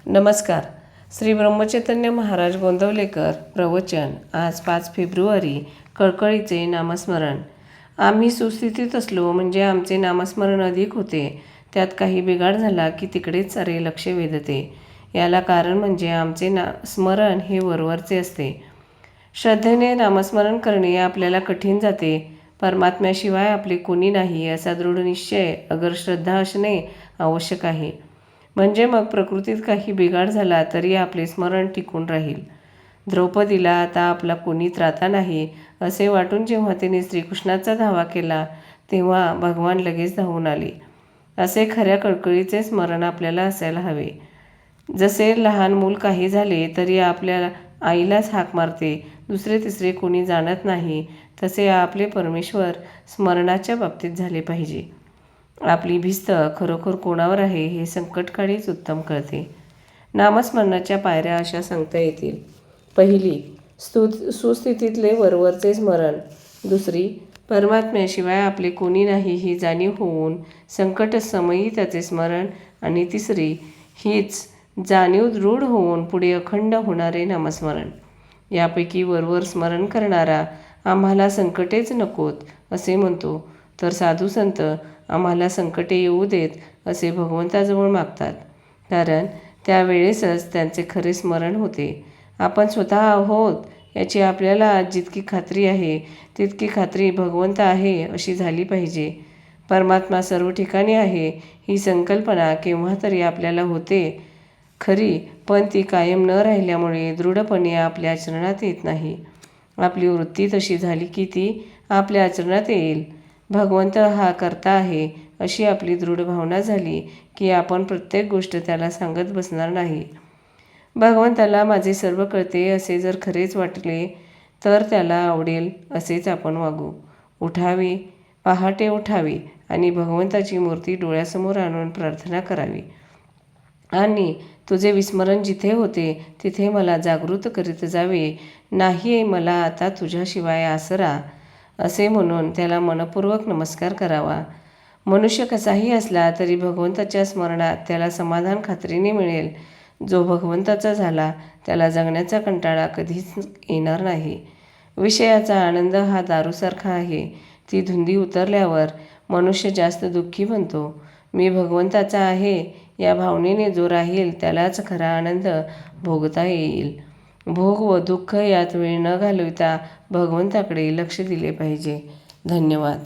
नमस्कार. श्री ब्रह्मचैतन्य महाराज गोंदवलेकर प्रवचन. आज 5 फेब्रुवारी. कळकळीचे नामस्मरण. आम्ही सुस्थितीत असलो म्हणजे आमचे नामस्मरण अधिक होते. त्यात काही बिघाड झाला की तिकडेच सारे लक्ष वेधते. याला कारण म्हणजे आमचे स्मरण हे वरवरचे असते. श्रद्धेने नामस्मरण करणे आपल्याला कठीण जाते. परमात्म्याशिवाय आपले कोणी नाही असा दृढ निश्चय अगर श्रद्धा असणे आवश्यक आहे. म्हणजे मग प्रकृतीत काही बिघाड झाला तरी आपले स्मरण टिकून राहील. द्रौपदीला आता आपला कोणी त्राता नाही असे वाटून जेव्हा तिने श्रीकृष्णाचा धावा केला तेव्हा भगवान लगेच धावून आले. असे खऱ्या कळकळीचे स्मरण आपल्याला असायला हवे. जसे लहान मूल काही झाले तरी आपल्या आईलाच हाक मारते, दुसरे तिसरे कोणी जाणत नाही, तसे आपले परमेश्वर स्मरणाच्या बाबतीत झाले पाहिजे. आपली भिस्त खरोखर कोणावर आहे हे संकटकाळीच उत्तम कळते. नामस्मरणाच्या पायऱ्या अशा सांगता येतील. पहिली, सुस्थितीतले वरवरचे स्मरण. दुसरी, परमात्म्याशिवाय आपले कोणी नाही ही जाणीव होऊन संकटसमयी त्याचे स्मरण. आणि तिसरी, हीच जाणीव दृढ होऊन पुढे अखंड होणारे नामस्मरण. यापैकी वरवर स्मरण करणारा आम्हाला संकटेच नकोत असे म्हणतो, तर साधू संत आम्हाला संकटे येऊ देत असे भगवंताजवळ मागतात. कारण त्यावेळेसच त्यांचे खरे स्मरण होते. आपण स्वतः आहोत याची आपल्याला आज जितकी खात्री आहे तितकी खात्री भगवंत आहे अशी झाली पाहिजे. परमात्मा सर्व ठिकाणी आहे ही संकल्पना केव्हा तरी आपल्याला होते खरी, पण ती कायम न राहिल्यामुळे दृढपणे आपल्या आचरणात येत नाही. आपली वृत्ती तशी झाली की ती आपल्या आचरणात येईल. भगवंत हा करता आहे अशी आपली दृढ भावना झाली की आपण प्रत्येक गोष्ट त्याला सांगत बसणार नाही. भगवंताला माझे सर्व कळते असे जर खरेच वाटले तर त्याला आवडेल असेच आपण वागू. उठावे, पहाटे उठावे आणि भगवंताची मूर्ती डोळ्यासमोर आणून प्रार्थना करावी आणि तुझे विस्मरण जिथे होते तिथे मला जागृत करीत जावे. नाही मला आता तुझ्याशिवाय आसरा असे म्हणून त्याला मनपूर्वक नमस्कार करावा. मनुष्य कसाही असला तरी भगवंताच्या स्मरणात त्याला समाधान खात्रीने मिळेल. जो भगवंताचा झाला त्याला जगण्याचा कंटाळा कधीच येणार नाही. विषयाचा आनंद हा दारूसारखा आहे. ती धुंदी उतरल्यावर मनुष्य जास्त दुःखी बनतो. मी भगवंताचा आहे या भावनेने जो राहील त्यालाच खरा आनंद भोगता येईल. भोग व दुःख यात वेळ न घालविता भगवंताकडे लक्ष दिले पाहिजे. धन्यवाद.